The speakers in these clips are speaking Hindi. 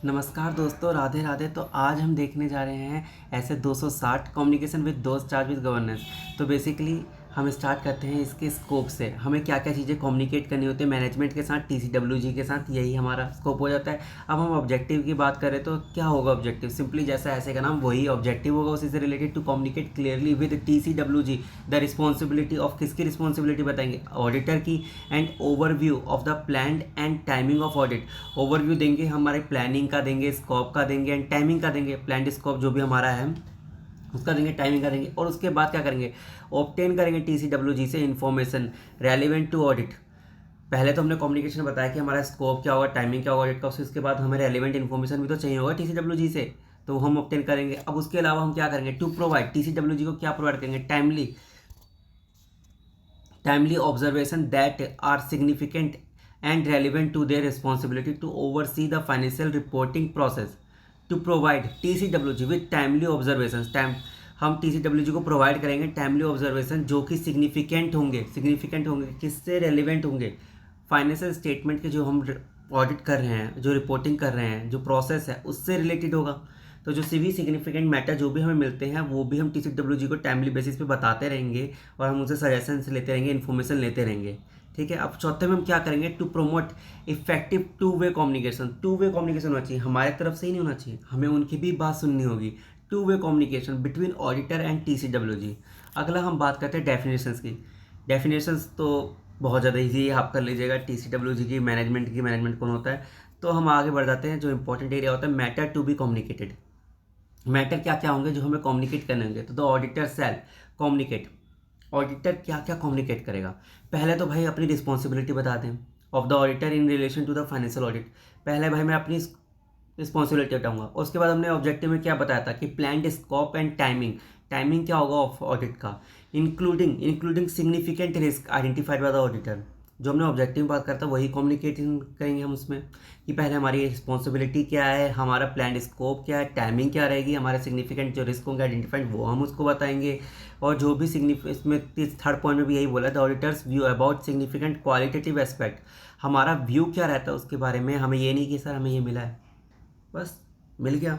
नमस्कार दोस्तों, राधे राधे। तो आज हम देखने जा रहे हैं ऐसे 260 कम्युनिकेशन विद दोस्त चार्ज विद गवर्नेंस। तो बेसिकली हम स्टार्ट करते हैं इसके स्कोप से। हमें क्या क्या चीज़ें कम्युनिकेट करनी होती है मैनेजमेंट के साथ, टीसीडब्ल्यूजी के साथ, यही हमारा स्कोप हो जाता है। अब हम ऑब्जेक्टिव की बात करें तो क्या होगा ऑब्जेक्टिव? सिंपली जैसा ऐसे का नाम वही ऑब्जेक्टिव होगा, उसी से related to communicate clearly with TCWG the responsibility of, किसकी रिस्पॉन्सिबिलिटी बताएंगे? ऑडिटर की। And overview of the plan and timing of audit. Overview देंगे, हमारे प्लानिंग का देंगे, स्कोप का देंगे एंड टाइमिंग का देंगे। प्लान स्कोप जो भी हमारा है उसका देंगे, टाइमिंग का देंगे। और उसके बाद क्या करेंगे? ऑब्टेन करेंगे टीसीडब्ल्यूजी से इन्फॉर्मेशन रेलिवेंट टू ऑडिट। पहले तो हमने कम्युनिकेशन बताया कि हमारा स्कोप क्या होगा, टाइमिंग क्या होगा ऑडिट का, उसके बाद हमें रेलिवेंट इन्फॉर्मेशन भी तो चाहिए होगा टीसीडब्ल्यूजी से, तो हम ऑब्टेन करेंगे। अब उसके अलावा हम क्या करेंगे? टू प्रोवाइड, टीसीडब्ल्यूजी को क्या प्रोवाइड करेंगे? Timely observation that are significant and relevant to their responsibility to oversee the financial reporting process, to provide TCWG with timely observations। हम TCWG को प्रोवाइड करेंगे टाइमली ऑब्जर्वेशन जो कि सिग्निफिकेंट होंगे किससे रेलिवेंट होंगे? फाइनेंशियल स्टेटमेंट के जो हम ऑडिट कर रहे हैं, जो रिपोर्टिंग कर रहे हैं, जो प्रोसेस है उससे रिलेटेड होगा। तो जो भी सिग्निफिकेंट मैटर जो भी हमें मिलते हैं वो भी हम TCWG को टाइमली बेसिस पे बताते रहेंगे और हम उनसे सजेशंस लेते रहेंगे, इन्फॉर्मेशन लेते रहेंगे। ठीक है। अब चौथे में हम क्या करेंगे? To promote effective two way communication. Two way communication होना चाहिए, हमारे तरफ से ही नहीं होना चाहिए, हमें उनकी भी बात सुननी होगी। To way communication between auditor and TCWG। अगला हम बात करते हैं डेफिनेशंस की। डेफिनेशंस तो बहुत ज़्यादा ईजी है, आप कर लीजिएगा। TCWG की मैनेजमेंट कौन होता है? तो हम आगे बढ़ जाते हैं। जो इंपॉर्टेंट एरिया होता है matter to be communicated. Matter क्या क्या होंगे जो हमें कम्युनिकेट करने होंगे? तो the auditor shall communicate. Auditor क्या क्या कम्युनिकेट करेगा? पहले तो भाई अपनी रिस्पॉन्सिबिलिटी बता दें of the auditor in relation to the financial audit. पहले भाई मैं अपनी रिस्पॉन्सिबिलिटी हटाऊंगा। उसके बाद हमने ऑब्जेक्टिव में क्या बताया था कि plan scope and timing. Timing क्या होगा ऑफ ऑडिट का? Including significant risk identified by the auditor. जो हमने ऑब्जेक्टिव में बात करता है वही कम्युनिकेट करेंगे हम उसमें, कि पहले हमारी रिस्पॉन्सिबिलिटी क्या है, हमारा प्लान स्कोप क्या है, टाइमिंग क्या रहेगी, हमारे सिग्निफिकेंट जो रिस्क होंगे आइडेंटिफाइड वो हम उसको बताएंगे। और जो भी इसमें थर्ड पॉइंट में भी यही बोला, the auditors view about significant qualitative aspect. हमारा व्यू क्या रहता है उसके बारे में, हमें ये नहीं कि सर हमें ये मिला है बस मिल गया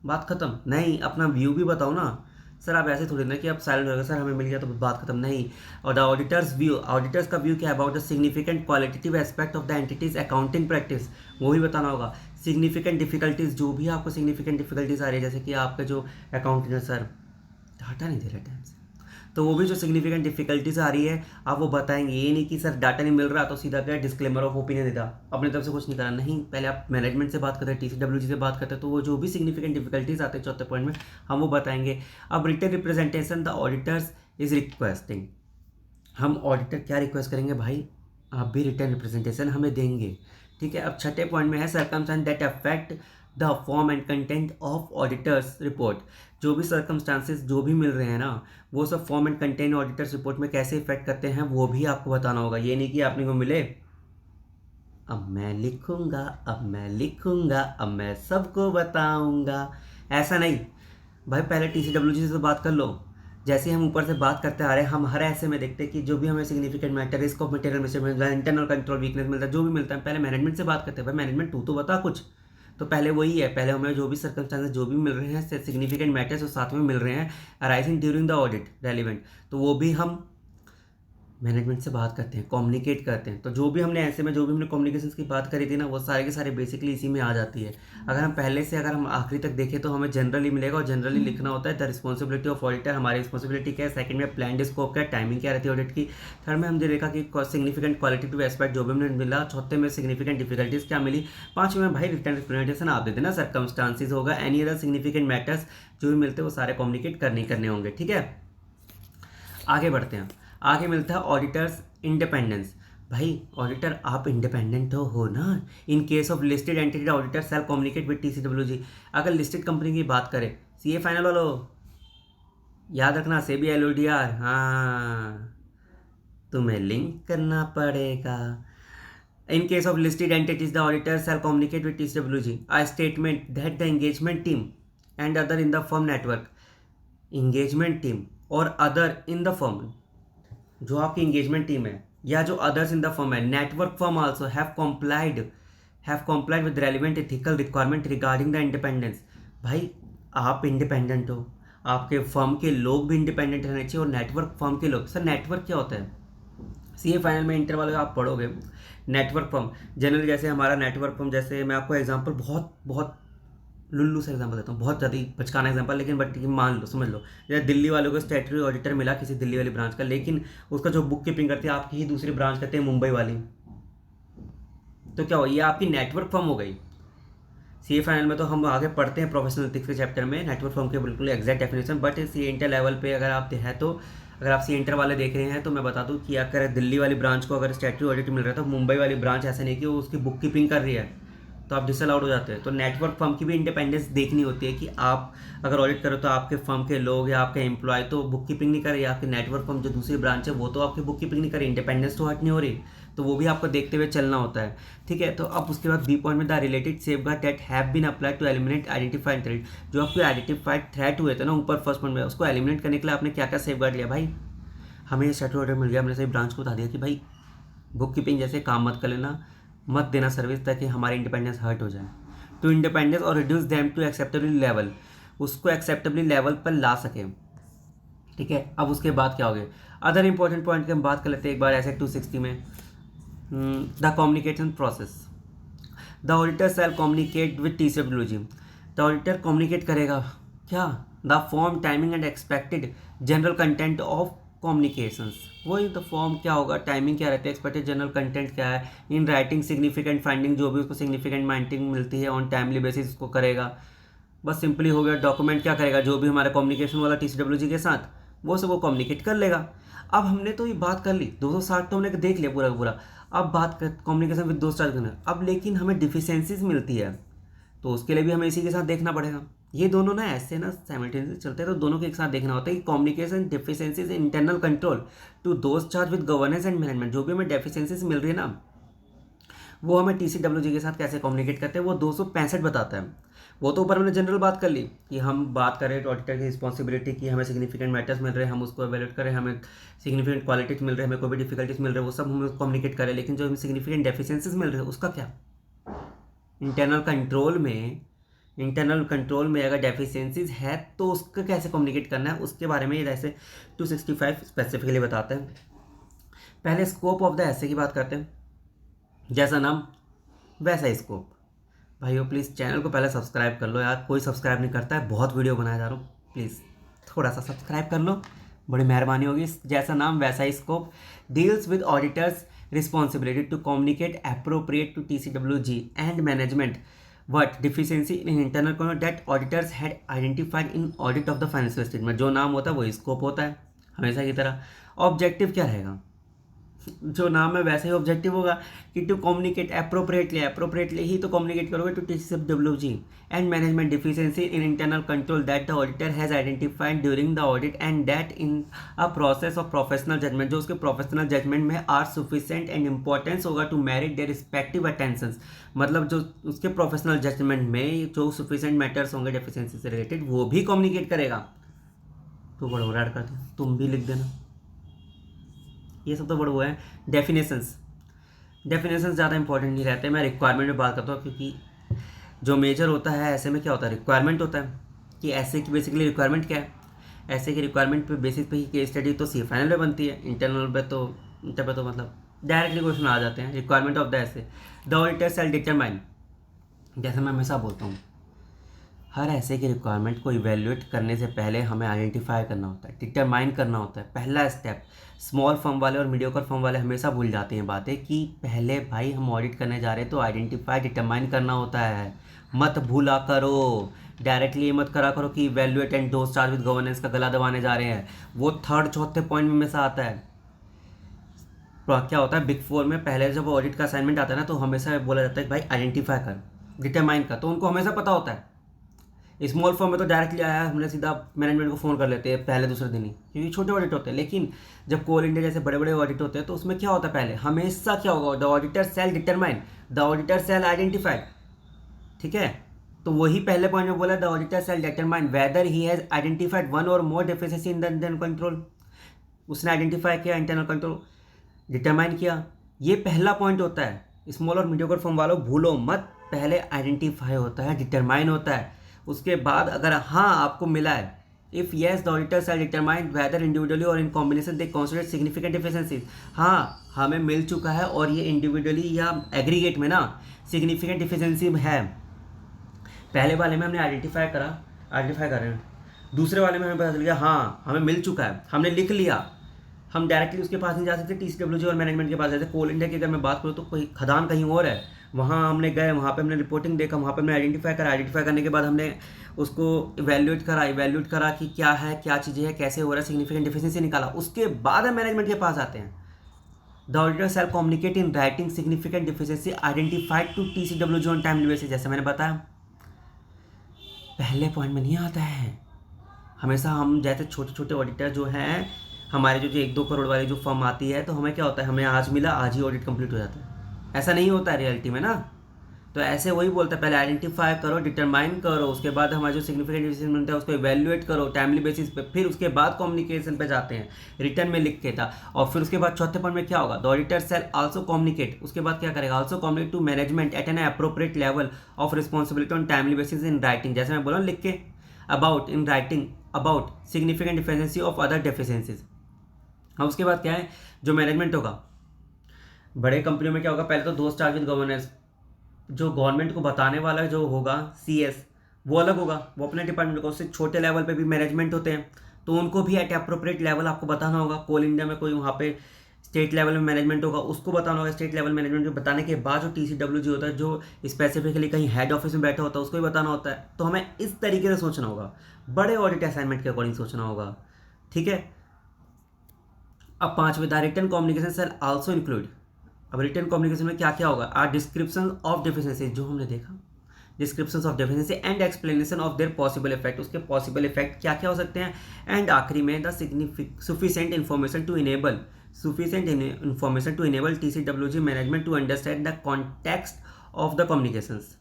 बात खत्म। नहीं, अपना व्यू भी बताओ ना। सर आप ऐसे थोड़ी ना कि आप साइलेंट हो गए, सर हमें मिल गया तो बात खत्म, नहीं। और द ऑडिटर्स का व्यू क्या है? About the significant qualitative aspect of the entities accounting practice, वो भी बताना होगा। सिग्निफिकेंट डिफिकल्टीज, जो भी आपको सिग्निफिकेंट डिफिकल्टीज आ रही है, जैसे कि आपके जो अकाउंटिंग है सर डाटा नहीं दे रहा टाइम से, तो वो भी जो सिग्निफिकेंट डिफिकल्टीज आ रही है आप वो बताएंगे। ये नहीं कि सर डाटा नहीं मिल रहा तो सीधा क्या डिस्क्लेमर ऑफ ओपिनियन देता, अपनी तरफ से कुछ नहीं करा। नहीं, पहले आप मैनेजमेंट से बात करते हैं, TCWG से बात करते हैं, तो वो जो भी सिग्निफिकेंट डिफिकल्टीज आते हैं चौथे पॉइंट में हम वो बताएंगे। अब written representation the auditors is requesting. हम ऑडिटर क्या रिक्वेस्ट करेंगे? भाई आप भी रिटर्न रिप्रेजेंटेशन हमें देंगे। ठीक है। अब छठे पॉइंट में है circumstance that affect the form and content of auditors report. जो भी सर्कमस्टांसेस जो भी मिल रहे हैं ना, वो सब form and content auditors report में कैसे इफेक्ट करते हैं वो भी आपको बताना होगा। ये नहीं कि आपने को मिले अब मैं लिखूंगा अब मैं सबको बताऊंगा, ऐसा नहीं। भाई पहले TCWG से तो बात कर लो। जैसे हम ऊपर से बात करते आ रहे हैं, हम हर ऐसे में देखते हैं कि जो भी हमें significant matter, risk of material मिलता है, इंटरनल कंट्रोल वीकनेस मिलता है, जो भी मिलता है पहले मैनेजमेंट से बात करते हैं। भाई मैनेजमेंट तू तो बता कुछ। तो पहले वही है, पहले हमें जो भी सर्कमस्टांसेस जो भी मिल रहे हैं सिग्निफिकेंट मैटर्स और साथ में मिल रहे हैं arising during the audit relevant, तो वो भी हम मैनेजमेंट से बात करते हैं, कम्युनिकेट करते हैं। तो जो भी हमने ऐसे में जो भी हमने कम्युनिकेशन की बात करी थी ना, वो सारे के सारे बेसिकली इसी में आ जाती है। अगर हम पहले से अगर हम आखिरी तक देखें तो हमें जनरली मिलेगा, और जनरली लिखना होता है द रिस्पॉन्सिबिलिटी ऑफ ऑडिटर, हमारी रिस्पॉन्सिबिलिटी क्या है। सेकंड में प्लान स्कोप क्या है, टाइमिंग क्या रहती है ऑडिट की। थर्ड में हमने देखा कि सिग्निफिकेंट क्वालिटेटिव एस्पेक्ट जो भी हमने मिला। चौथे में सिग्निफिकेंट डिफिकल्टीज क्या मिली। पाँचवें में भाई रिटर्न रिप्रेजेंटेशन आप दे देना, सर्कमस्टांसिस होगा, एनी अदर सिग्निफिकेंट मैटर्स जो भी मिलते हैं वो सारे कम्युनिकेट करने होंगे। ठीक है, आगे बढ़ते हैं। आगे मिलता है ऑडिटर्स इंडिपेंडेंस। भाई ऑडिटर आप इंडिपेंडेंट हो ना। In case of listed entity auditor shall communicate with TCWG। अगर लिस्टेड कंपनी की बात करें, CA फाइनल वालों याद रखना, SEBI LODR, हाँ तुम्हें लिंक करना पड़ेगा। In case of listed entities the auditor shall communicate with TCWG a statement that the engagement team and other in the firm network, engagement team और अदर इन द फर्म, जो आपकी इंगेजमेंट टीम है या जो अदर्स इन द फर्म है, network firm also have have complied with relevant ethical requirement regarding the independence. भाई आप इंडिपेंडेंट हो, आपके फर्म के लोग भी इंडिपेंडेंट रहने चाहिए, और नेटवर्क फर्म के लोग। सर नेटवर्क क्या होता है? सीए फाइनल में इंटर वाले आप पढ़ोगे नेटवर्क फर्म। जनरली जैसे हमारा नेटवर्क फर्म, जैसे मैं आपको एग्जांपल बहुत बहुत लुल्लू से एग्जांपल देता हूँ, बहुत ज़्यादा बचकाना एग्जांपल, लेकिन बट मान लो, समझ लो, जैसे दिल्ली वालों को स्टैट्यूटरी ऑडिटर मिला किसी दिल्ली वाली ब्रांच का, लेकिन उसका जो बुक कीपिंग करती है आपकी ही दूसरी ब्रांच करते हैं मुंबई वाली, तो क्या हो, ये आपकी नेटवर्क फर्म हो गई। सीए फाइनल में तो हम आगे पढ़ते हैं प्रोफेशनल एथिक्स के चैप्टर में नेटवर्क फर्म के बिल्कुल exact definition, but CA inter level पे अगर आप है तो, अगर आप सीए इंटर वाले देख रहे हैं तो मैं बता दूं कि अगर दिल्ली वाली ब्रांच को अगर स्टैट्यूटरी ऑडिट मिल रहा है तो मुंबई वाली ब्रांच ऐसा नहीं कि वो उसकी बुक कीपिंग कर रही है तो आप डिसअलाउड हो जाते हैं। तो नेटवर्क फर्म की भी इंडिपेंडेंस देखनी होती है कि आप अगर ऑडिट करो तो आपके फर्म के लोग या आपके एम्प्लॉय तो बुक कीपिंग नहीं कर रही, आपकी नेटवर्क फर्म जो दूसरी ब्रांच है वो तो आपकी बुक कीपिंग नहीं कर रही, इंडिपेंडेंस तो हट नहीं हो रही, तो वो भी आपको देखते हुए चलना होता है। ठीक है, तो अब उसके बाद बी पॉइंट में the related safeguard that have been applied to eliminate identified threat. जो आपको आइडेंटिफाइड थ्रेट हुए थे ना ऊपर फर्स्ट पॉइंट में, उसको एलिमिनेट करने के लिए आपने क्या क्या सेफगार्ड लिया? भाई हमें ये स्टैट्यूटरी ऑर्डर मिल गया, हमने सही ब्रांच को बता दिया कि भाई बुक कीपिंग जैसे काम मत कर लेना, मत देना सर्विस, ताकि हमारी इंडिपेंडेंस हर्ट हो जाए। टू इंडिपेंडेंस और reduce them to acceptable level, उसको एक्सेप्टेबली लेवल पर ला सके। ठीक है, अब उसके बाद क्या हो गया? अदर इंपॉर्टेंट पॉइंट की हम बात कर लेते हैं एक बार ऐसे 260 में। The communication process, the auditor shall communicate with TCWG। The auditor communicate करेगा क्या? The form, timing and expected general content of communications. वही तो फॉर्म क्या होगा, टाइमिंग क्या रहती है, एक्सपेक्टेड जनरल कंटेंट क्या है, इन राइटिंग सिग्निफिकेंट फाइंडिंग, जो भी उसको सिग्निफिकेंट फाइंडिंग मिलती है ऑन टाइमली बेसिस उसको करेगा। बस सिंपली हो गया। डॉक्यूमेंट क्या करेगा, जो भी हमारा कम्युनिकेशन वाला TCWG के साथ वो सब वो कम्युनिकेट कर लेगा। अब हमने तो ये बात कर ली 260 तो हमने देख लिया पूरा पूरा। अब बात कर कम्युनिकेशन विद दोस्त करना, अब लेकिन हमें डिफिशेंसीज मिलती है तो उसके लिए भी हमें इसी के साथ देखना पड़ेगा। ये दोनों ना ऐसे ना साइमल्टेनियसली चलते हैं, तो दोनों के एक साथ देखना होता है कि communication deficiencies internal control to those charged with governance and management. जो भी हमें डेफिशिएंसीज मिल रही है ना वो हमें TCWG के साथ कैसे कम्युनिकेट करते हैं वो 265 बताता है। वो तो ऊपर हमने जनरल बात कर ली कि हम बात करें ऑडिटर की रिस्पॉन्सिबिलिटी की, हमें सिग्निफिकेंट मैटर्स मिल रहे हैं हम उसको एवेल्यूएट करें, हमें सिग्निफिकेंट क्वालिटीज मिल रहे हैं, हमें कोई भी डिफिकल्टीज मिल रहे हैं वो सब हम कम्युनिकेट करें। लेकिन जो हमें सिग्निफिकेंट डेफिशिएंसीज मिल रहे हैं उसका क्या? इंटरनल कंट्रोल में अगर डेफिशिएंसीज है तो उसका कैसे कम्युनिकेट करना है उसके बारे में जैसे 265 स्पेसिफिकली बताते हैं। पहले स्कोप ऑफ द ऐसे की बात करते हैं, जैसा नाम वैसा स्कोप। भाइयों प्लीज़ चैनल को पहले सब्सक्राइब कर लो यार, कोई सब्सक्राइब नहीं करता है, बहुत वीडियो बनाया जा रहा हूँ, प्लीज़ थोड़ा सा सब्सक्राइब कर लो, बड़ी मेहरबानी होगी। जैसा नाम वैसा ही scope. Deals with auditors responsibility to communicate appropriate to TCWG and management what deficiency in internal control that auditors had identified in audit of the financial statement. जो नाम होता है वो स्कोप होता है हमेशा की तरह। ऑब्जेक्टिव क्या रहेगा? जो नाम है वैसे ही ऑब्जेक्टिव होगा कि टू कम्युनिकेट अप्रोप्रिएटली ही तो कम्युनिकेट करोगे to TCWG and management deficiency in internal control that the auditor has identified during the audit and that in a process of professional judgement, जो उसके प्रोफेशनल जजमेंट में आर सफिशिएंट एंड इंपॉर्टेंस होगा to merit their respective attentions. मतलब जो उसके प्रोफेशनल जजमेंट में जो सफिशिएंट मैटर्स होंगे डेफिशिएंसी से रिलेटेड वो भी कम्युनिकेट करेगा। तो बड़ा ऐड कर दो, तुम भी लिख देना, ये सब तो बड़ा हुआ है। डेफिनेशंस ज़्यादा इंपॉर्टेंट नहीं रहते, मैं रिक्वायरमेंट में बात करता हूँ, क्योंकि जो मेजर होता है ऐसे में क्या होता है रिक्वायरमेंट होता है कि ऐसे की बेसिकली रिक्वायरमेंट क्या है। ऐसे की रिक्वायरमेंट पे बेसिस पे ही केस स्टडी तो सी फाइनल में बनती है, इंटरनल पे तो मतलब डायरेक्टली क्वेश्चन आ जाते हैं। रिक्वायरमेंट ऑफ द ऐसे द ऑडिटर शैल डिटरमाइन, जैसे मैं हमेशा बोलता हूँ हर ऐसे की रिक्वायरमेंट को इवेल्युएट करने से पहले हमें आइडेंटिफाई करना होता है, डिटरमाइन करना होता है। पहला स्टेप स्मॉल फर्म वाले और मीडियोकर फर्म वाले हमेशा भूल जाते हैं बातें कि पहले भाई हम ऑडिट करने जा रहे हैं तो आइडेंटिफाई डिटरमाइन करना होता है। मत भूला करो, डायरेक्टली ये मत करा करो कि evaluate and dose charge with governance का गला दबाने जा रहे हैं। वो थर्ड चौथे पॉइंट में हमेशा आता है। क्या होता है बिग फोर में पहले जब ऑडिट का असाइनमेंट आता है ना तो हमेशा बोला जाता है कि भाई आइडेंटिफाई कर, डिटरमाइन कर, तो उनको हमेशा पता होता है। स्मॉल फॉर्म में तो डायरेक्टली आया हमने सीधा मैनेजमेंट को फ़ोन कर लेते हैं पहले दूसरे दिन ही, क्योंकि छोटे ऑडिट होते हैं। लेकिन जब कोल इंडिया जैसे बड़े बड़े ऑडिट होते हैं तो उसमें क्या होता है पहले हमेशा क्या होगा, the auditor shall determine, the auditor shall identified. ठीक है, तो वही पहले पॉइंट में बोला the auditor shall determine whether he has identified one or more deficiency in the internal control. उसने आइडेंटिफाई किया, इंटरनल कंट्रोल डिटरमाइन किया, ये पहला पॉइंट होता है स्मॉल और मीडियोकर फर्म वालों भूलो मत, पहले आइडेंटिफाई होता है, डिटरमाइन होता है, उसके बाद अगर हाँ आपको मिला है, if yes the auditor shall determine whether individually or in combination they consider significant deficiencies. हाँ हमें मिल चुका है और ये इंडिविजुअली या एग्रीगेट में ना सिग्निफिकेंट डिफिशिएंसी है। पहले वाले में हमने आइडेंटिफाई कर रहे हैं, दूसरे वाले में हमें पता चल गया हाँ हमें मिल चुका है, हमने लिख लिया, हम डायरेक्टली उसके पास नहीं जा सकते, TCWG और मैनेजमेंट के पास जैसे कोल इंडिया की अगर मैं बात करूँ तो कोई खदान कहीं और है, वहाँ हमने गए, वहाँ पे हमने रिपोर्टिंग देखा, वहाँ पे हमने आइडेंटिफाई करने के बाद हमने उसको इवैल्यूएट करा कि क्या है, क्या चीज़ें हैं, कैसे हो रहा है, सिग्निफिकेंट डिफिशिएंसी निकाला, उसके बाद हम मैनेजमेंट के पास आते हैं। The auditor shall communicate in writing significant deficiency identified to TCWG on timely basis. जैसे मैंने बताया पहले पॉइंट में नहीं आता है, हमेशा हम जैसे छोटे छोटे ऑडिटर जो हैं हमारे जो 1-2 करोड़ वाली जो फर्म आती है तो हमें क्या होता है, हमें आज मिला आज ही ऑडिट कंप्लीट हो जाता है, ऐसा नहीं होता है रियलिटी में ना। तो ऐसे वही बोलता है पहले आइडेंटिफाई करो, डिटरमाइन करो, उसके बाद हमारा जो सिग्निफिकेंट डिसीजन बनता है उसको इवैल्यूएट करो टाइमली बेसिस पे, फिर उसके बाद कम्युनिकेशन पे जाते हैं, रिटर्न में लिख के था, और फिर उसके बाद चौथे पॉइंट में क्या होगा, the auditor shall also communicate, उसके बाद क्या करेगा, also communicate to management at an appropriate level of responsibility on timely basis in writing. जैसे मैं बोला लिख के about in writing about significant deficiency of other deficiencies. अब उसके बाद क्या है, जो मैनेजमेंट होगा बड़े कंपनियों में क्या होगा, पहले तो दोस्त चार्ज विद गवर्नेंस, जो गवर्नमेंट को बताने वाला जो होगा CS वो अलग होगा, वो अपने डिपार्टमेंट का, उससे छोटे लेवल पे भी मैनेजमेंट होते हैं तो उनको भी एट अप्रोप्रिएट लेवल आपको बताना होगा। कोल इंडिया में कोई वहाँ पे स्टेट लेवल में मैनेजमेंट होगा, उसको बताना होगा, स्टेट लेवल मैनेजमेंट को बताने के बाद जो TCWG होता है जो स्पेसिफिकली कहीं हेड ऑफिस में बैठा होता है उसको भी बताना होता है। तो हमें इस तरीके से सोचना होगा, बड़े ऑडिट असाइनमेंट के अकॉर्डिंग सोचना होगा, ठीक है। अब 5वें, the written communication shall also include. अब रिटन कम्युनिकेशन में क्या क्या होगा, आर डिस्क्रिप्शन ऑफ डिफिशिएंसी, जो हमने देखा description of deficiency and explanation of their possible effect, उसके पॉसिबल इफेक्ट क्या क्या हो सकते हैं, एंड आखिरी में the sufficient information to enable TCWG management to understand the context of the communications.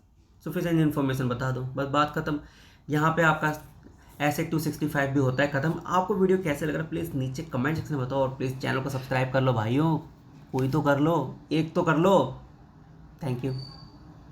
Sufficient information बता दो, बस बात खत्म। यहाँ पे आपका ऐसे 265 भी होता है खत्म। आपको वीडियो कैसे लग रहा है प्लीज़ नीचे कमेंट सेक्शन में बताओ, और प्लीज़ चैनल को सब्सक्राइब कर लो भाइयों, कोई तो कर लो, एक तो कर लो। Thank you.